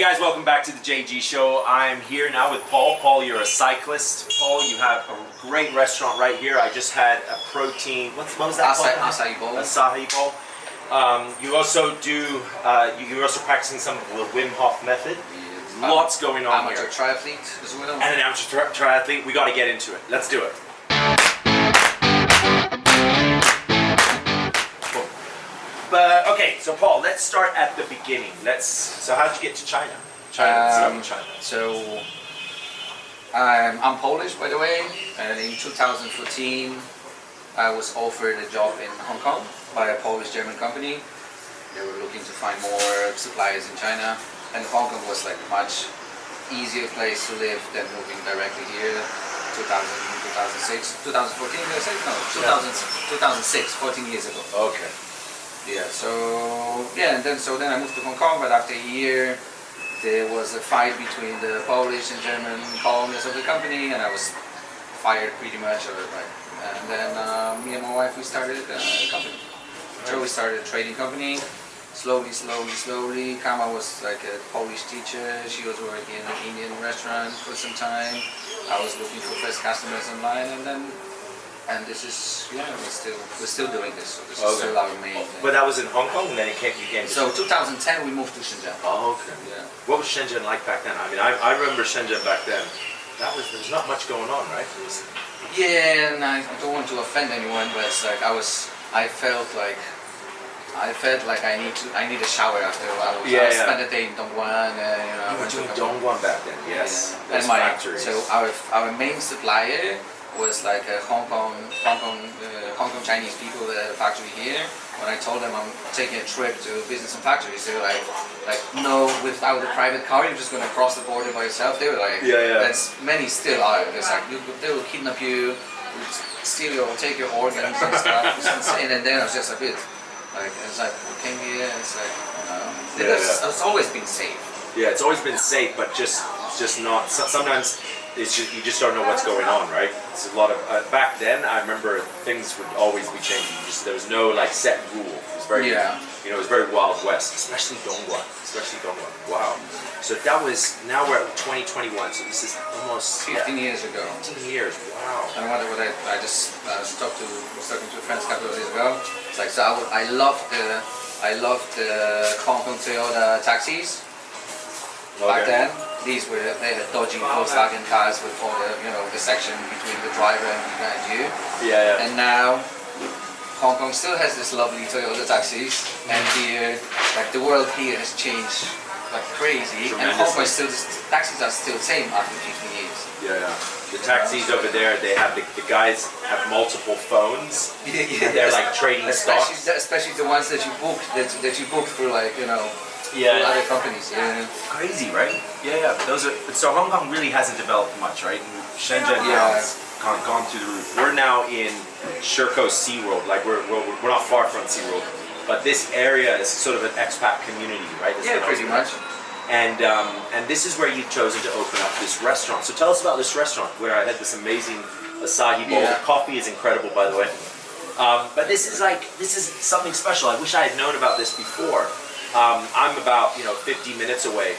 Hey guys, welcome back to the JG Show. I'm here now with Paul. Paul, you're a cyclist. Paul, you have a great restaurant right here. I just had a protein, what was that called? Acai bowl. Acai bowl. You also do, you're also practicing some of the Wim Hof method. Lots going on amateur here. triathlete as well. And an amateur triathlete. We got to get into it. Let's do it. But okay, so Paul, let's start at the beginning. So how'd you get to China? China. So I'm Polish, by the way, and in 2014 I was offered a job in Hong Kong by a Polish-German company. They were looking to find more suppliers in China, and Hong Kong was like a much easier place to live than moving directly here. 2006, 2014, did I say? No, 2006, 14 years ago. Okay. Yeah, so then I moved to Hong Kong, but after a year there was a fight between the Polish and German colonists of the company, and I was fired pretty much. And then me and my wife, we started a company. So we started a trading company. Slowly. Kama was like a Polish teacher. She was working in an Indian restaurant for some time. I was looking for first customers online, and this is, we're still doing this. So this is still our main thing. But that was in Hong Kong, and then you came to So 2010 we moved to Shenzhen. Oh, okay. Yeah. What was Shenzhen like back then? I mean, I remember Shenzhen back then. There's not much going on, right? Yeah, and I don't want to offend anyone, but it's like I felt like I need a shower after a while. I spent a day in Dongguan. You were doing Dongguan back then, yes. Yeah. And factories. So our main supplier was like a Hong Kong Chinese people that had a factory here. When I told them I'm taking a trip to business and factories, they were like no, without a private car, you're just gonna cross the border by yourself. They were like, that's many still are. It's like they will kidnap you, steal your, take your organs and stuff. It's insane. And then I was just a bit like, it's like we came here, and it's like, it's always been safe. Yeah, it's always been safe, but just not. Sometimes it's just, you just don't know what's going on, right? It's a lot of back then. I remember things would always be changing. There was no like set rule. It was very, it was very Wild West, especially Dongguan. Wow. So that was, now we're at 2021. So this is almost 15 years ago. 15 years. Wow. And what I just was talking to a friend a couple of days ago. It's like, so I loved the Hong Kong Toyota taxis. Back then, they had dodgy Volkswagen cars with all the section between the driver and you. Yeah. And now, Hong Kong still has this lovely Toyota taxis, and here, like the world here has changed like crazy, and Hong Kong taxis are still the same after 15 years. Yeah. The taxis over there, they have the guys have multiple phones. And they're like trading stocks. Especially the ones that you booked through other companies. Yeah. Crazy, right? Yeah. Those are, so Hong Kong really hasn't developed much, right? And Shenzhen has gone through the roof. We're now in Shirko SeaWorld, like we're not far from SeaWorld, but this area is sort of an expat community, right? Pretty much. And this is where you've chosen to open up this restaurant. So tell us about this restaurant where I had this amazing acai bowl. The coffee is incredible, by the way. But this is something special. I wish I had known about this before. I'm about 50 minutes away,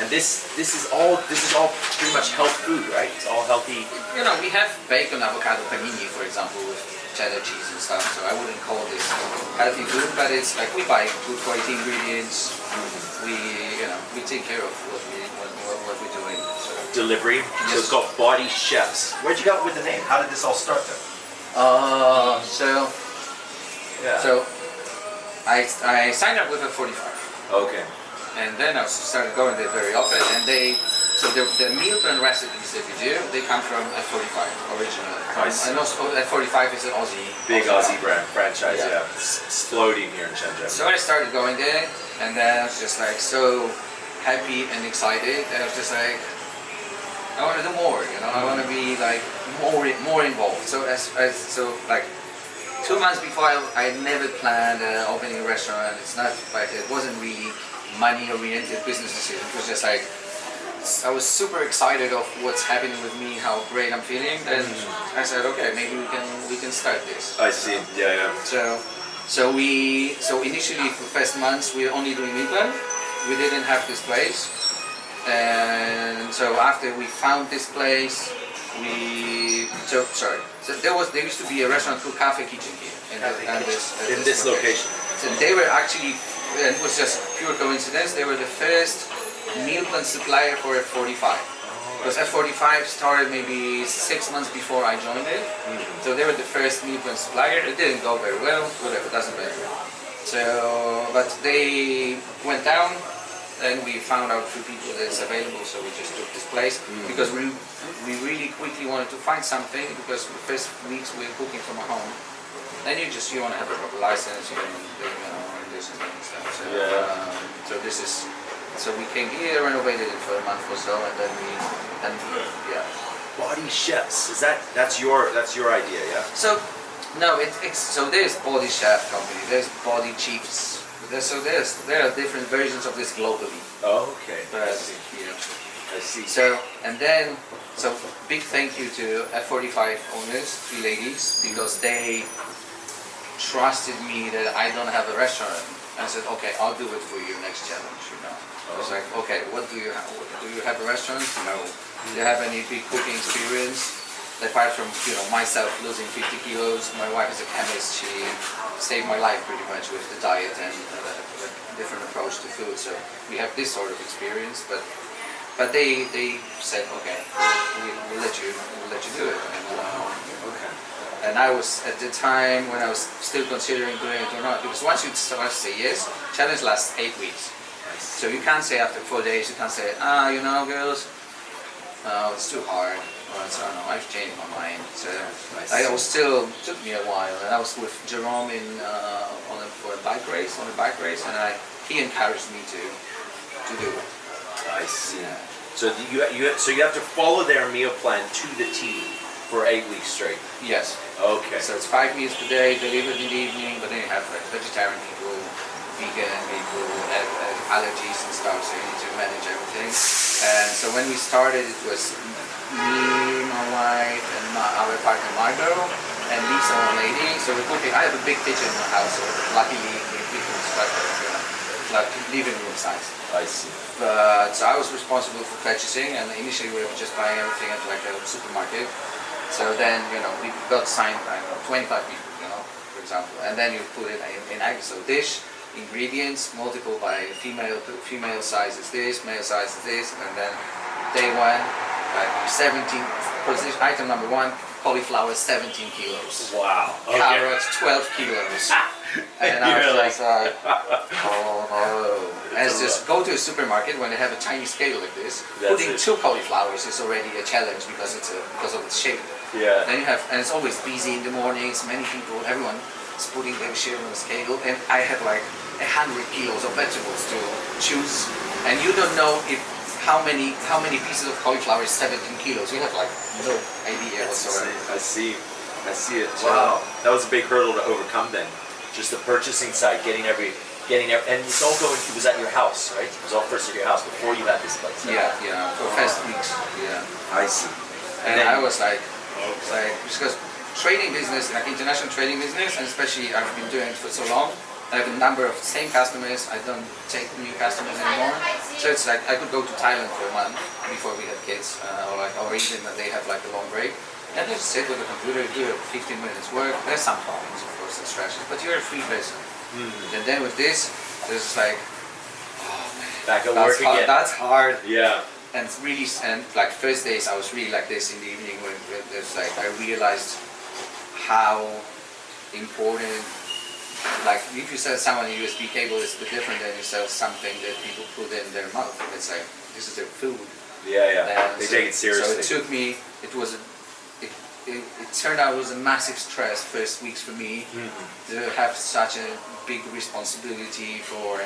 and this is all pretty much health food, right? It's all healthy. We have bacon avocado panini, for example, with cheddar cheese and stuff. So I wouldn't call this healthy food, but it's like we buy good quality ingredients. We take care of what we're doing. So. Delivery. Yes. So it's got Body Chefs. Where'd you go with the name? How did this all start then? So I signed up with a 45. Okay. And then I started going there very often, and the meal plan recipes that we do, they come from F45 originally. Nice. And also F45 is an big Aussie brand franchise, It's exploding here in Shenzhen. So I started going there, and then I was just like so happy and excited. And I was just like, I want to do more, I want to be like more involved. So like 2 months before, I never planned opening a restaurant. It's not like, it wasn't really money-oriented business decision. It was just like, I was super excited of what's happening with me, how great I'm feeling. Then I said, okay, maybe we can start this. I see. Yeah. So initially for first months we were only doing meal plan, we didn't have this place, and so after we found this place, so there used to be a restaurant called Cafe Kitchen here In this location. So they were actually, and it was just pure coincidence, they were the first meal plan supplier for F45. Because F45 started maybe 6 months before I joined it. So they were the first meal plan supplier. It didn't go very well, whatever, doesn't matter. So, but they went down, and we found out through people that it's available, so we just took this place. Because we really quickly wanted to find something, because the first weeks we were cooking from home. Then you want to have a proper license, and this and that and stuff. So, so this is, so we came here, renovated it for a month or so, and then Body chefs, that's your idea, yeah? So, no, so there's body chef company, there's body chiefs. There are different versions of this globally. Oh, okay. But, I see. So big thank you to F45 owners, 3 ladies, because they trusted me that I don't have a restaurant. And I said, okay, I'll do it for you next challenge, I was like, okay, what do you have? Do you have a restaurant? No. Do you have any big cooking experience? Apart from, myself losing 50 kilos, my wife is a chemist. She saved my life pretty much with the diet and a different approach to food. So we have this sort of experience, but they said, okay, we'll let you do it. And I was, at the time when I was still considering doing it or not, because once you start to say yes, challenge lasts 8 weeks. So you can't say after 4 days, you can't say, girls, it's too hard. I don't know, I've changed my mind. So I was still, took me a while, and I was with Jerome on a bike race, and he encouraged me to do it. I see. Yeah. So you have to follow their meal plan to the T for 8 weeks straight. Yes. Okay. So it's 5 meals per day, delivered in the evening, but then you have like vegetarian people, vegan people, allergies and stuff, so you need to manage everything. And so when we started, it was me, my wife, and our partner Margot, and Lisa, one lady. So we're cooking. I have a big kitchen in my house, so luckily we can start like living room size. I see. But so I was responsible for purchasing, and initially we were just buying everything at like a supermarket. So then we got signed, 25 people, for example, and then you put it in so dish, ingredients, multiple by female size is this, male size is this, and then day one, like 17, position, item number 1, cauliflower 17 kilos. Wow. Okay. Carrots 12 kilos. And I was like, oh no. And it's just go to a supermarket when they have a tiny scale like this. Putting 2 cauliflowers is already a challenge because of its shape. Yeah. Then you have, and it's always busy in the mornings. Many people, everyone is putting their share on the scale, and I have like 100 kilos of vegetables to choose, and you don't know how many pieces of cauliflower is 17 kilos. You have like no idea whatsoever. I see it. Wow, that was a big hurdle to overcome then. Just the purchasing side, getting every, and it's all going. It was at your house, right? It was all first at your house before you had this place. Yeah, for first weeks. Yeah. I see. And I was like, because trading business, like international trading business, and especially I've been doing it for so long. I have a number of same customers. I don't take new customers anymore. So it's like I could go to Thailand for a month before we had kids, or even that they have like a long break. And just sit with the computer, do 15 minutes work. There's some problems, of course, distractions, but you're a free person. And then with this, there's like, oh man, back at work again. That's hard. Yeah. And really, and like first days, I was really like this in the evening when there's like I realized how important. Like if you sell someone a USB cable, it's a bit different than you sell something that people put in their mouth. It's like this is their food. Yeah. They take it seriously. So it took me. It turned out it was a massive stress first weeks for me to have such a big responsibility for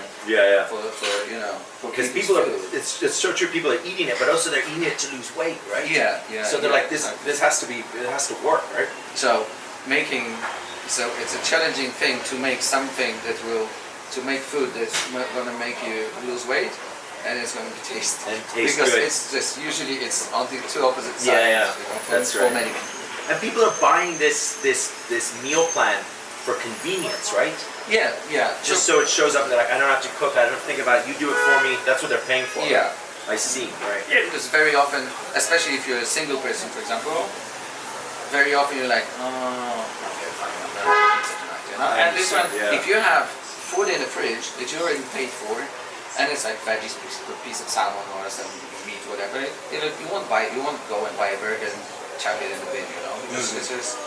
because people are it's so true, people are eating it, but also they're eating it to lose weight, right? Yeah. So they're like this has to work, right? So it's a challenging thing to make something to make food that's gonna make you lose weight. And it's going to be tasty. And taste because good. It's just usually it's on the 2 opposite sides. Yeah. That's right. For many people. And people are buying this meal plan for convenience, right? Yeah, yeah. Just so it shows up that I don't have to cook, I don't think about it, you do it for me, that's what they're paying for. Yeah. I see, right. Yeah, because very often, especially if you're a single person, for example, very often you're like, oh, okay, fine, I'm gonna have pizza tonight, you know? And this one, yeah. if you have food in the fridge that you already paid for, and it's like veggies, piece of salmon or some meat, whatever, you won't go and buy a burger and chuck it in the bin, you know? Because it's just,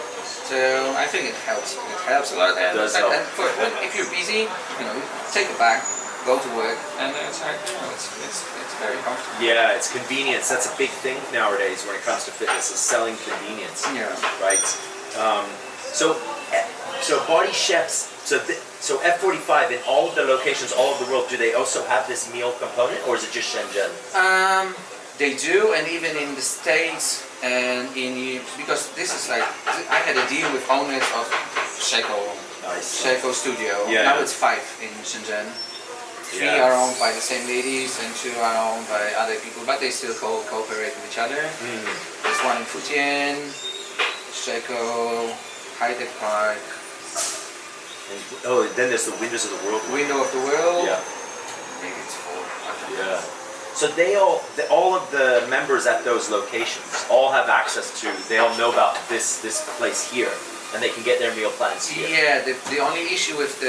so I think it helps. It helps a lot. And, does help. And if you're busy, you know, take it back, go to work, and it's like, you know, it's very comfortable. Yeah, it's convenience. That's a big thing nowadays when it comes to fitness, is selling convenience. Yeah. Right. So body chefs. So F45 in all of the locations, all over the world, do they also have this meal component, or is it just Shenzhen? They do, and even in the States, and because this is like, I had a deal with owners of Sheko Studio. Yeah. Now it's 5 in Shenzhen. 3 Yeah. are owned by the same ladies, and 2 are owned by other people, but they still cooperate with each other. There's one in Futian, Sheko, High-Tech Park. Then there's the Windows of the World. Window of the World. Yeah. Maybe it's 4. I don't know. Yeah. So all of the members at those locations all have access to. They all know about this place here, and they can get their meal plans here. Yeah. The only issue with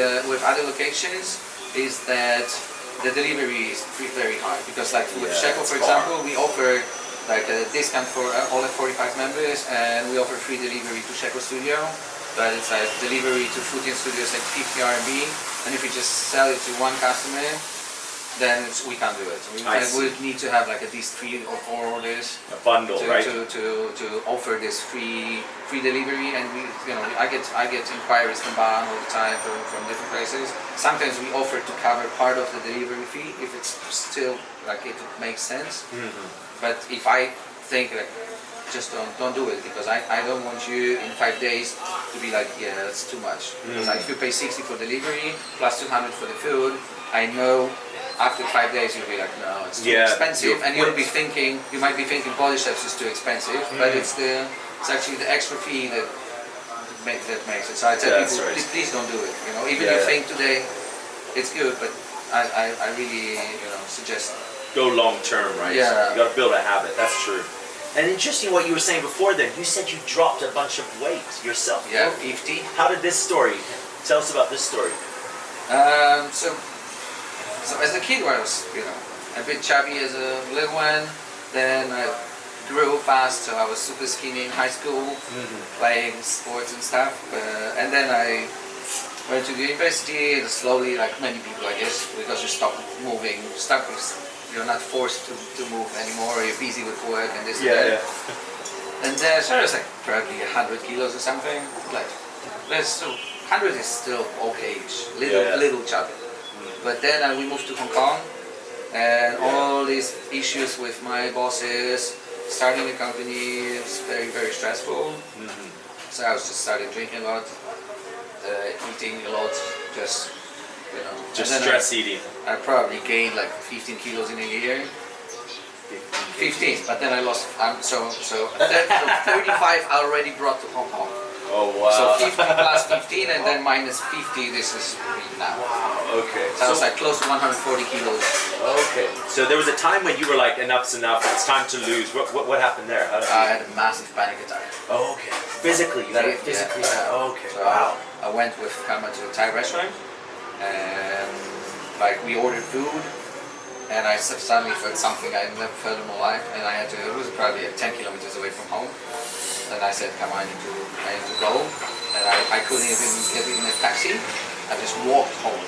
other locations is that the delivery is very high, because like with Sheko, for example, we offer like a discount for all the 45 members, and we offer free delivery to Sheko Studio. But it's like delivery to Futian Studio is like 50 RMB, and if we just sell it to one customer, then we can't do it. So we would need to have like at least 3 or 4 orders. A bundle, right? To offer this free delivery, and I get inquiries from Bahan all the time from different places. Sometimes we offer to cover part of the delivery fee if it's still like if it makes sense. But if I think like, just don't do it, because I don't want you in 5 days to be like, yeah, that's too much. Because if you pay 60 for delivery plus 200 for the food, I know after 5 days you'll be like, no, it's too expensive, and you might be thinking Body Chefs is too expensive, but it's actually the extra fee that makes it. So I tell people, please don't do it. You know, even if you think today it's good, but I really suggest go long term, right? Yeah. So you got to build a habit. That's true. And interesting what you were saying before. Then you said you dropped a bunch of weight yourself. Yeah, 50. How did this story? Tell us about this story. So as a kid, I was a bit chubby as a little one. Then I grew fast, so I was super skinny in high school, playing sports and stuff. And then I went to the university, and slowly, like many people, I guess, because you stop moving, you're not forced to move anymore, or you're busy with work and this and that. And so I was like probably 100 kilos or something. Like, 100 is still okay-ish, little chubby. But then we moved to Hong Kong, and all these issues with my bosses, starting the company, it was very, very stressful. So I was just started drinking a lot, eating a lot, just stress eating. I probably gained like 15 kilos in a year. 15, but then I lost. So 35 I already brought to Hong Kong. Oh wow. So 50 plus 15 and then minus 50. This is me now. Okay. So I was like close to 140 kilos. Okay. So there was a time when you were like, enough's enough. It's time to lose. What happened there? I had a massive panic attack. Oh, okay. Physically, you got it physically. Yeah. Oh, okay. So wow. I went with Kama to a Thai restaurant, and like we ordered food, and I suddenly felt something I never felt in my life, and it was probably 10 kilometers away from home. And I said, come on, I need to go. And I couldn't even get in a taxi. I just walked home.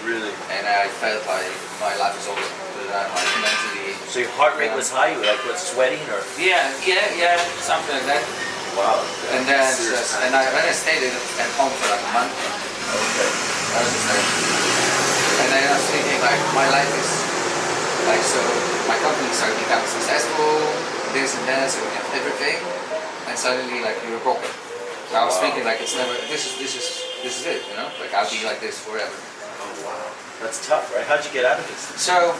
Really? And I felt like my life is over. I'm like mentally. So your heart rate was high? You were like what, sweating or? Yeah, something like that. Wow. And then I stayed at home for like a month. Okay. I was just like, and then I was thinking like my life is like, so my company started becoming successful, this and that, so we have everything. And suddenly, like, you were broken. So I was thinking, like, it's never. This is it, you know. Like, I'll be like this forever. Oh wow, that's tough, right? How'd you get out of this? So,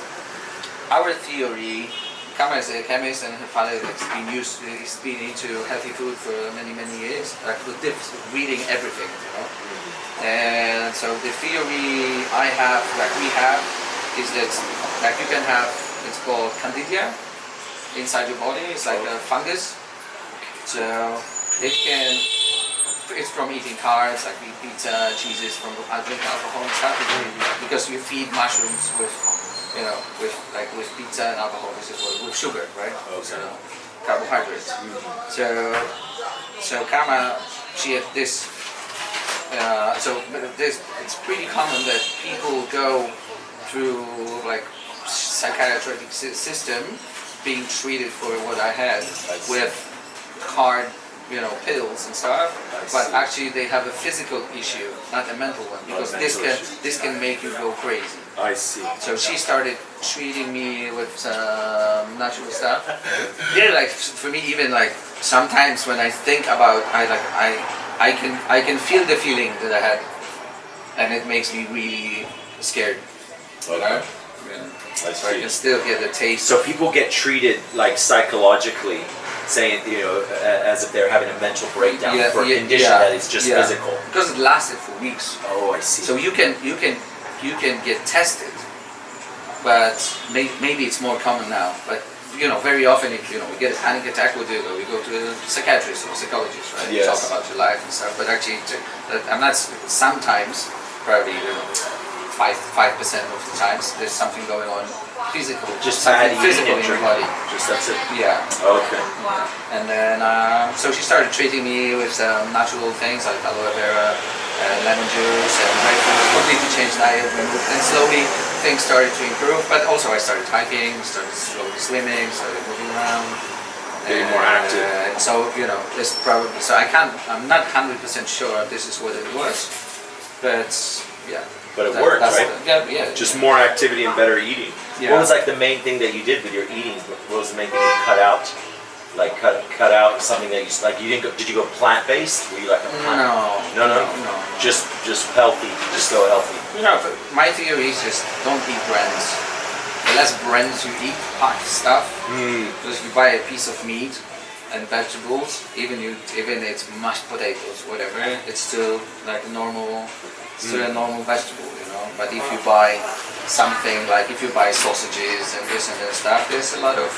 our theory Kama is a chemist, and her father he's been into healthy food for many years, like reading everything, you know. And so the theory we have, is that like you can have, it's called candida inside your body. It's like a fungus. So it's from eating carbs, like pizza, cheeses, from drinking alcohol and stuff. Because you feed mushrooms with, you know, with pizza and alcohol, which is with sugar, right? Okay. So carbohydrates. So Karma, she had this. It's pretty common that people go through like psychiatric system being treated for what I had with hard, you know, pills and stuff, but actually they have a physical issue, not a mental one, because this can make you go crazy. I see. So she started treating me with some natural stuff. Yeah, like for me, even like sometimes when I think about, I can feel the feeling that I had, and it makes me really scared. Okay. Yeah. So I can still get the taste. So people get treated like psychologically, saying, you know, as if they're having a mental breakdown for a condition that is just physical. Because it lasted for weeks. Oh, I see. So you can get tested, but maybe it's more common now. But you know, very often, if you know, we get a panic attack, we go to a psychiatrist or psychologist, right? Yes. Talk about your life and stuff. But actually, I'm not. Sometimes, probably 5% of the times, there's something going on physical, Just something bad physical in eating your body. Just that's it. Yeah. Okay. And then, so she started treating me with some natural things like aloe vera, lemon juice, and grapefruit. Completely changed diet, and slowly things started to improve. But also, I started hiking, started slowly swimming, started moving around, Getting more active. So you know, this probably. So I'm not 100% sure this is what it was, but yeah. But it worked, right? Yeah. Just more activity and better eating. Yeah. What was like the main thing that you did with your eating? What was the main thing you cut out? Like cut out something that you like. You didn't go. Did you go plant based? Were you like a plant? No. Just healthy. Just go healthy. No, but my theory is just don't eat brands. The less brands you eat, packed stuff. Because if you buy a piece of meat and vegetables, even it's mashed potatoes, whatever, it's still like a normal vegetable, you know. But if you buy something like if you buy sausages and this and that stuff, there's a lot of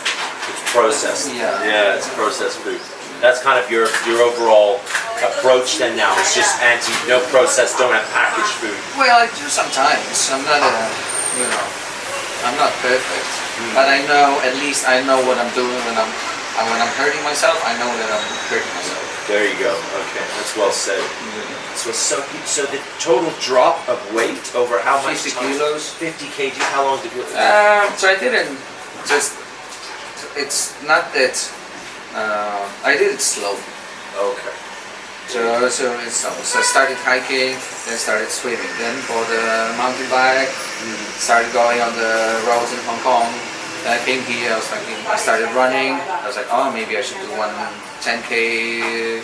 It's processed. Yeah. It's processed food. That's kind of your overall approach then now. It's just no processed, don't have packaged food. well, I do sometimes. I'm not I'm not perfect, but I know at least I know what I'm doing when I'm hurting myself. I know that I'm hurting myself. There you go. Okay, that's well said. So the total drop of weight over how much 50 time? kilos. 50 kg. How long did you? So I didn't just. It's not that. I did it slowly. Okay. So I started hiking, then started swimming, then bought a mountain bike, started going on the roads in Hong Kong. Then I came here. I started running. I was like, oh, maybe I should do one 10K,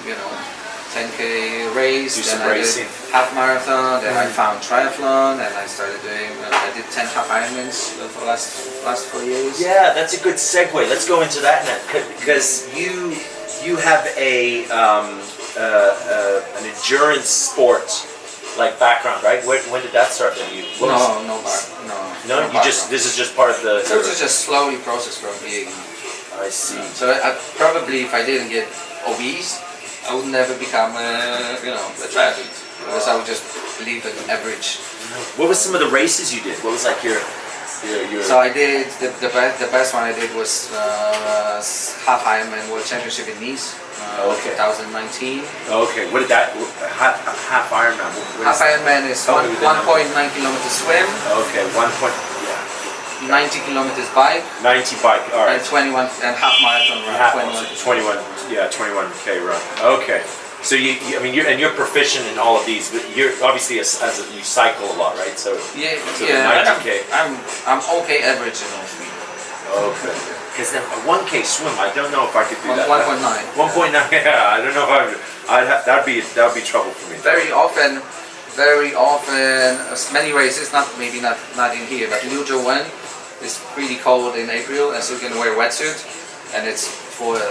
10K race. Do some then racing. I did half marathon. Then I found triathlon, and I started doing. I did 10 half Ironmans for the last 4 years. Yeah, that's a good segue. Let's go into that now, because you have an endurance sport like background, right? When did that start? Then No. This is just part of the. So it was just slowly processed from being. I see. So I probably, if I didn't get obese, I would never become a triathlete, because I would just leave an average. What was some of the races you did? What was like your? So I did the best one I did was half Ironman World Championship in Nice, 2019. Okay, what did that half Ironman? Half Ironman is 1.9 kilometers swim. Okay, 90 kilometers bike. 90 bike. All right. And 21 and half marathon run. 21K run. Okay. So you're proficient in all of these, but you're obviously you cycle a lot, right? So yeah. 90K. I'm okay average in all three. Okay. Because then a 1K swim, I don't know if I could do that. 1.9. 1.9. Yeah, I don't know if that'd be trouble for me. Very often, many races, not in here, but Liu Zhou Wen, it's pretty cold in April, and so you can wear a wetsuit, and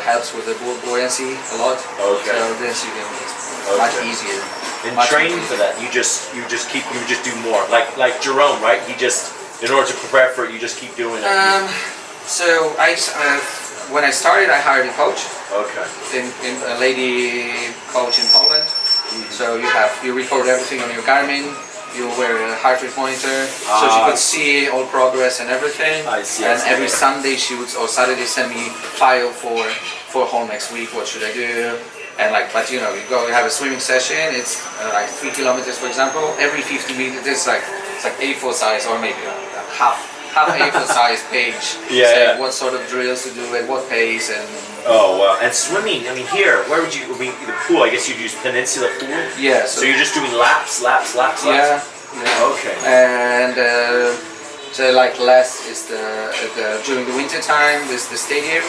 helps with the buoyancy a lot. Okay. So this you can it's much easier. And much training easier. for that, you just do more. Like Jerome, right? He just, in order to prepare for it, you just keep doing it. So when I started, I hired a coach. Okay. In a lady coach in Poland. So you record everything on your Garmin. You wear a heart rate monitor, so she could see all progress and everything. I see. And every Sunday she would, or Saturday, send me file for whole next week. What should I do? And but you have a swimming session. It's like 3 kilometers, for example. Every 50 meters, it's like A4 size, or maybe half A4 size page. Saying what sort of drills to do at what pace and. Oh wow! And swimming, I mean, here, where would you? I mean, the pool. I guess you'd use peninsula pool. Yeah. So you're just doing laps. Yeah. Okay. And so less is during the winter time. There's the stadium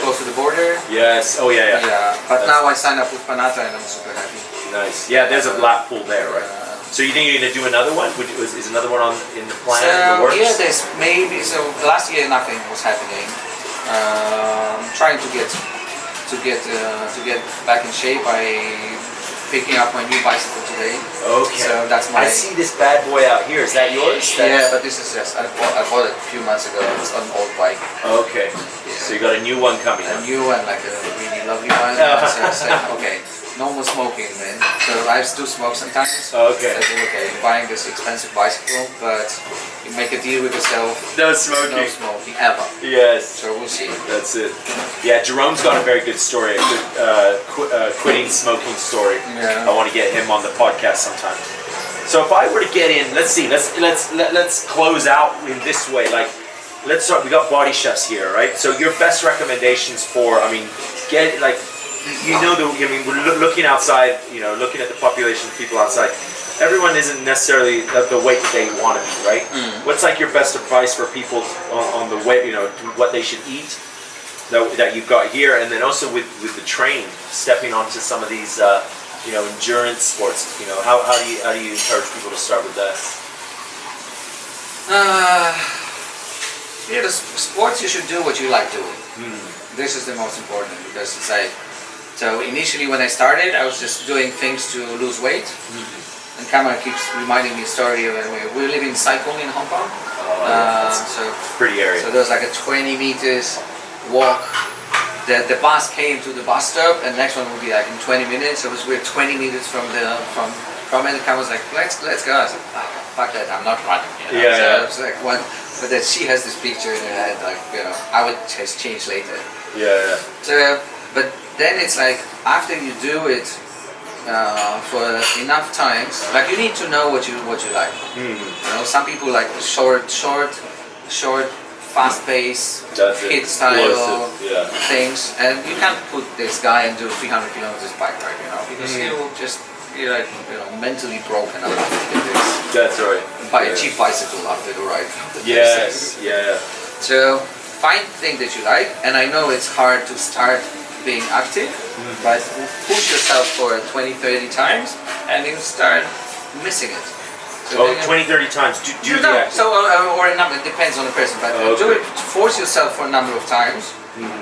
close to the border. Yes. Oh yeah. Yeah. But now I signed up with Panata and I'm super happy. Nice. Yeah. There's a lap pool there, right? So you think you're gonna do another one? Is another one in the plan? So, in the works? yeah, there's maybe. So last year nothing was happening. Trying to get back in shape by picking up my new bicycle today. Okay. So that's my. I see this bad boy out here. Is that yours? Yeah, but this is just I bought it a few months ago. It's an old bike. Okay. Yeah. So you got a new one coming. A new one, like a really lovely one. So I said, okay, no more smoking, man. So I still smoke sometimes. Okay. I said, okay, you're buying this expensive bicycle, but you make a deal with yourself. No smoking. No smoking ever. Yes. So we'll see. That's it. Yeah, Jerome's got a very good story, a good quitting smoking story. Yeah. I want to get him on the podcast sometime. So if I were to get in, let's see, let's close out in this way. Like, let's start. We got body chefs here, right? So your best recommendations for, I mean, get like, we're looking outside, looking at the population of people outside. Everyone isn't necessarily at the weight that they want to be, right? What's like your best advice for people on the weight, what they should eat that you've got here, and then also with the training, stepping onto some of these, endurance sports. How do you encourage people to start with that? The sports, you should do what you like doing. This is the most important, because it's like, so initially when I started, I was just doing things to lose weight. And Camera keeps reminding me a story of we live in Saigon in Hong Kong. So pretty area. So there's like a 20 meters walk. The bus came to the bus stop, and the next one would be like in 20 minutes. So we're 20 meters from it. And Camera was like, let's go. I was like, fuck that, I'm not running. Yeah. So it was like one. But then she has this picture in her head, like, I would just change later. Yeah. So, but then it's like, after you do it for enough times, like you need to know what you like. Some people like the short, fast pace, hit style things, and you can't put this guy and do 300 kilometers bike ride, because you're like, mentally broken up after this. That's right. Buy a cheap bicycle after the ride. Yes. Yeah. So find the thing that you like, and I know it's hard to start being active, but push yourself for 20-30 times, and you start missing it. So 20-30 times. Do that. So or a number. It depends on the person, but do it. Force yourself for a number of times.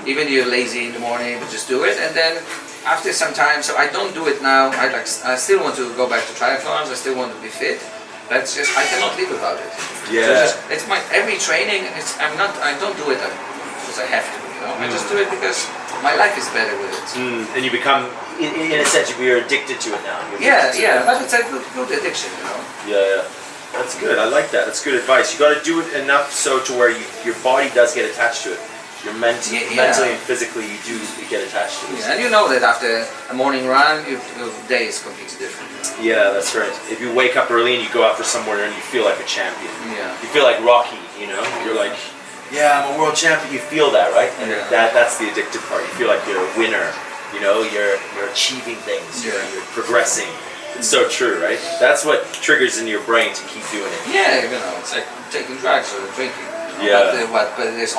Even you're lazy in the morning, but just do it, and then after some time. So I don't do it now. I still want to go back to triathlons. I still want to be fit. That's just, I cannot live without it. Yeah. So it's my every training. I don't do it because I have to. I just do it because my life is better with it. And you become, in a sense, you're addicted to it now. But it's a good addiction, Yeah. That's good. I like that. That's good advice. You got to do it enough so to where your body does get attached to it. You're mentally and physically, you get attached to it. Yeah, and you know that after a morning run, your day is completely different. Yeah, that's right. If you wake up early and you go out for somewhere and you feel like a champion. Yeah. You feel like Rocky, You're like, yeah, I'm a world champion. You feel that, right? And that's the addictive part. You feel like you're a winner. You're achieving things. You're progressing. It's so true, right? That's what triggers in your brain to keep doing it. Yeah, it's like taking drugs or drinking. Yeah. But there's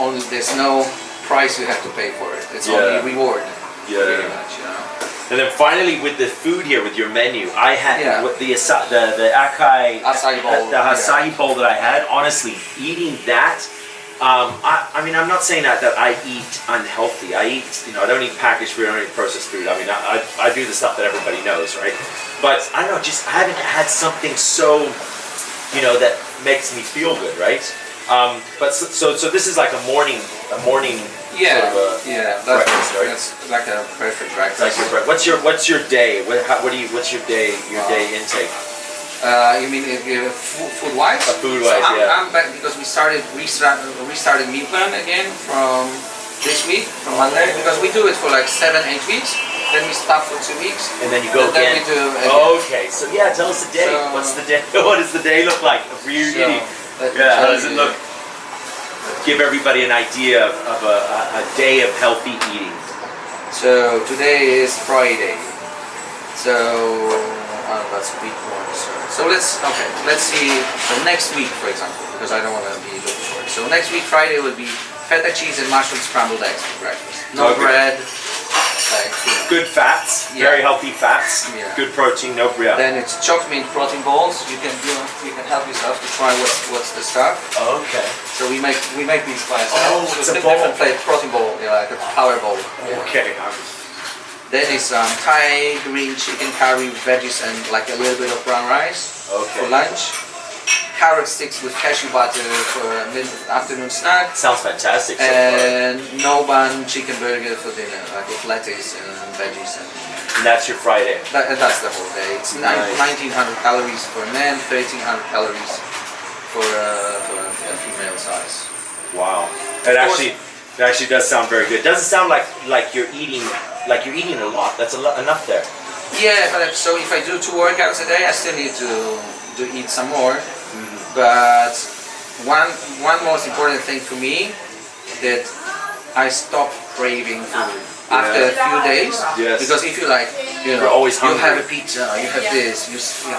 no price you have to pay for it. It's only reward. Yeah. Pretty much, And then finally with the food here, with your menu, I had Yeah. with the acai bowl. the acai bowl that I had. Honestly, eating that, I mean, I'm not saying that I eat unhealthy. I eat, I don't eat packaged food, I don't eat processed food. I mean, I do the stuff that everybody knows, right? But I don't know, I haven't had something so, that makes me feel good, right? But so this is like a morning Yeah, sort of breakfast, right? That's like a perfect breakfast. What's your day? What's your day intake? You mean food wise? Food wise, so yeah. I'm back because we restarted meal plan again from this week, from Monday, because we do it for like 7-8 weeks. Then we stop for 2 weeks. And then you go again. Then we do again. Okay, so yeah, tell us the day. So, What's the day? What does the day look like for you eating? Yeah, how does it look? Give everybody an idea of a day of healthy eating. So today is Friday. So that's week 1. So let's see. So next week, for example, because I don't want to be looking for it. So next week Friday will be feta cheese and mushroom scrambled eggs for breakfast. No bread. Like, good fats, very healthy fats. Yeah. Good protein, no bread. Then it's chopped mint protein balls. You can help yourself to try what's the stuff. Okay. So we make these by Oh, ourselves. it's a different flavor protein bowl, like a power bowl. Okay. Then it's Thai green chicken curry with veggies and like a little bit of brown rice for lunch. Carrot sticks with cashew butter for a mid-afternoon snack. Sounds fantastic. And no bun chicken burger for dinner, like with lettuce and veggies. And that's your Friday. That's the whole day. It's 1900 calories for men, 1300 calories for a female size. Wow. That actually does sound very good. Doesn't sound like you're eating a lot. That's enough there. Yeah, but so if I do 2 workouts a day, I still need to eat some more. But one most important thing for me that I stop craving food after a few days. Yes. Because if you you're always hungry. You have a pizza, you have this,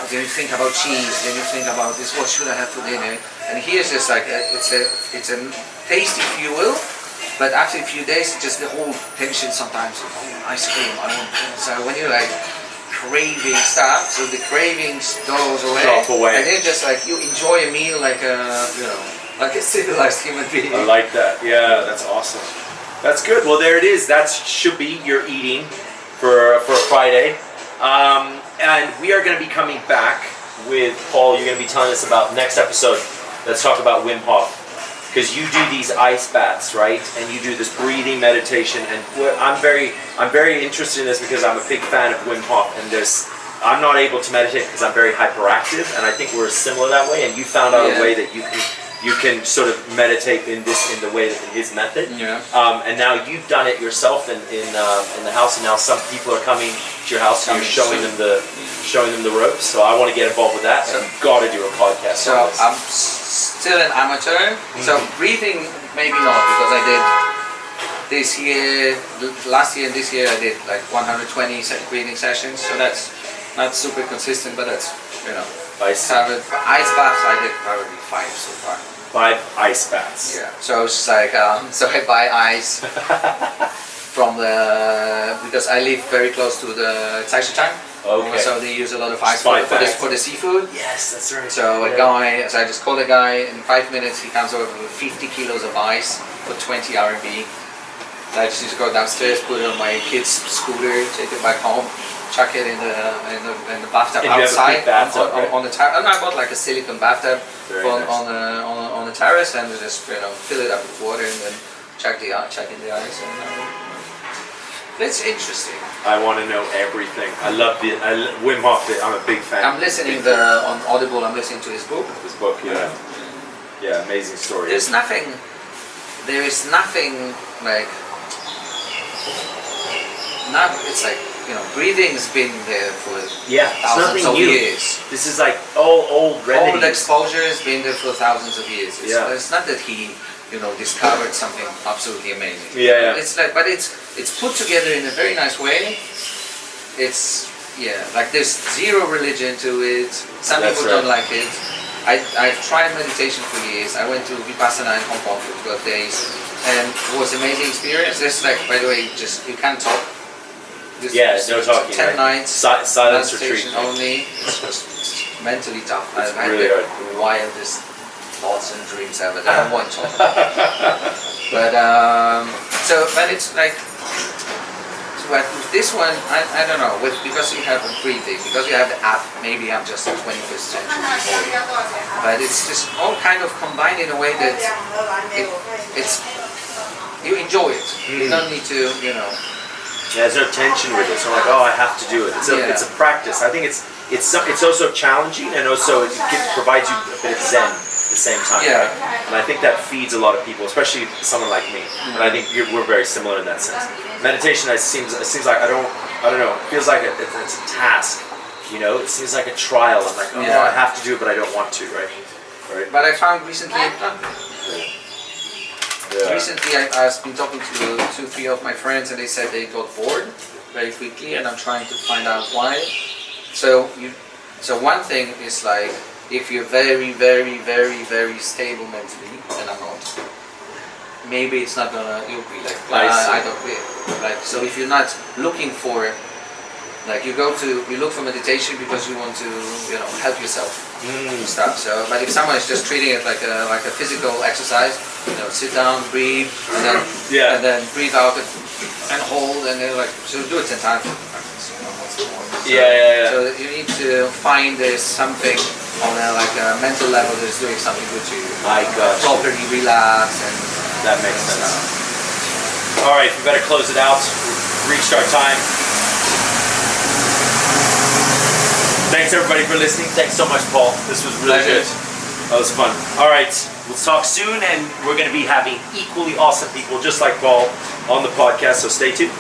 then you think about cheese, then you think about this. What should I have for dinner? And here's just like it's a tasty fuel. But after a few days, just the whole tension sometimes. Oh, ice cream, I want. So when you're like craving stuff, so the cravings goes away. Drop away. And then just like you enjoy a meal like like a civilized human being. I like that. Yeah, that's awesome. That's good. Well, there it is. That should be your eating for Friday. And we are going to be coming back with Paul. You're going to be telling us about next episode. Let's talk about Wim Hof. Because you do these ice baths, right? And you do this breathing meditation, and I'm very interested in this because I'm a big fan of Wim Hof, and I'm not able to meditate because I'm very hyperactive, and I think we're similar that way. And you found out a way that you can sort of meditate in the way that in his method. Yeah. And now you've done it yourself in the house, and now some people are coming to your house and you're showing them the ropes. So I want to get involved with that. So I've got to do a podcast. So on this. I'm still an amateur. So breathing maybe not, because I did last year and this year I did like 120 breathing sessions. So that's not super consistent, but that's Ice baths I did probably 5 so far. 5 ice baths. Yeah. So it's just like so I buy ice from because I live very close to the Taishatang. Okay. So they use a lot of ice for the seafood. Yes, that's right. So I just call a guy, in 5 minutes he comes over with 50 kilos of ice for 20 RMB. I just need to go downstairs, put it on my kid's scooter, take it back home, chuck it in the bathtub outside on the terrace. And I bought like a silicone bathtub on the terrace, and just fill it up with water and then check in the ice. That's interesting. I want to know everything. I love Wim Hof. I'm a big fan. I'm listening on Audible. I'm listening to his book. His book, yeah, amazing story. There is nothing like. It's like breathing's been there for thousands of years. This is like old remedy. Old exposure has been there for thousands of years. It's not that he discovered something absolutely amazing. Yeah. It's like, but it's put together in a very nice way. It's like there's zero religion to it. Some people don't like it. I've tried meditation for years. I went to Vipassana in Hong Kong for 12 days, and it was an amazing experience. This, like, by the way, you can't talk. This Yeah, is no talking, 10 right? nights. Silence retreat. meditation only. It's just mentally tough. It's I really had hard. the wildest thoughts and dreams ever that I won't talk about. But but it's like. But with this one, I don't know, because you have a breathing, because you have the app, maybe I'm just a 21st century boy. But it's just all kind of combined in a way that it's you enjoy it. You don't need to, Yeah, there's no tension with it. So I'm like, oh, I have to do it. It's a practice. I think it's also challenging, and also it provides you a bit of zen at the same time. Yeah. Right? And I think that feeds a lot of people, especially someone like me. And I think we're very similar in that sense. Meditation, it seems like I don't know. It feels like it's a task. It seems like a trial. I'm like, oh, I have to do it, but I don't want to, right? But I found recently. Recently, I've been talking to 2-3 of my friends, and they said they got bored very quickly, and I'm trying to find out why. So one thing is like, if you're very, very, very, very stable mentally, and I'm not, maybe it's not gonna. You'll be like, I don't care. Like, so if you're not looking for, like, you look for meditation because you want to, help yourself and stuff. So, but if someone is just treating it like a physical exercise, sit down, breathe, and then breathe out and hold, and then so do it 10 times. So you need to find there's something on a mental level that's doing something good to you. I got properly relax, and that makes sense. All right, we better close it out. We've reached our time. Thanks everybody for listening. Thanks so much, Paul. This was really good. That was fun. All right, we'll talk soon, and we're going to be having equally awesome people just like Paul on the podcast, so stay tuned.